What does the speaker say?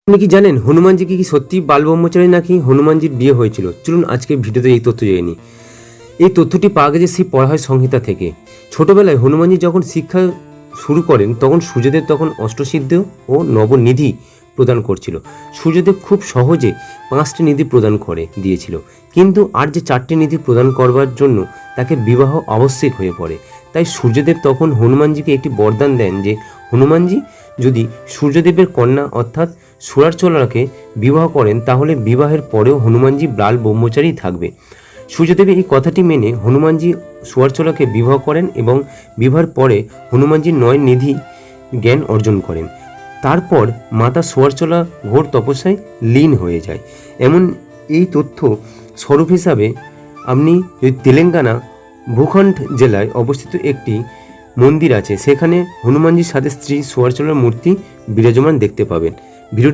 আপনি কি জানেন হনুমানজি কি সত্যি বাল ব্রহ্মচারী নাকি হনুমানজির বিয়ে হয়েছিল? চলুন আজকের ভিডিওতে এই তথ্য জেনে নিই। এই তথ্যটি পাওয়া গেছে শ্রী পরাশর সংহিতা থেকে। ছোটবেলায় হনুমানজি যখন শিক্ষা শুরু করেন তখন সূর্যদেব তখন অষ্টসিদ্ধি ও নবনিধি প্রদান করছিল। সূর্যদেব খুব সহজে 5টি নিধি প্রদান করে দিয়েছিল, কিন্তু আর যে 4টি নিধি প্রদান করবার জন্য তাকে বিবাহ আবশ্যক হয়ে পড়ে। তাই সূর্যদেব তখন হনুমানজিকে একটি বরদান দেন যে হনুমানজি যদি সূর্যদেবের কন্যা অর্থাৎ সুরারচলাকে বিবাহ করেন তাহলে বিবাহের পরেও হনুমানজি বাল ব্রহ্মচারী থাকবে। সূর্যদেব এই কথাটি মেনে হনুমানজি সুয়ারচলাকে বিবাহ করেন এবং বিবাহের পরে হনুমানজি 9 নিধি জ্ঞান অর্জন করেন। তারপর মাতা সুয়ারচলা ঘোর তপস্যায় লীন হয়ে যায়। এমন এই তথ্য স্বরূপ হিসাবে আপনি যদি তেলেঙ্গানা ভূখণ্ড জেলায় অবস্থিত একটি মন্দির আছে, সেখানে হনুমানজির সাথে স্ত্রী সুয়ারচলার মূর্তি বিরাজমান দেখতে পাবেন। ভিডিওটি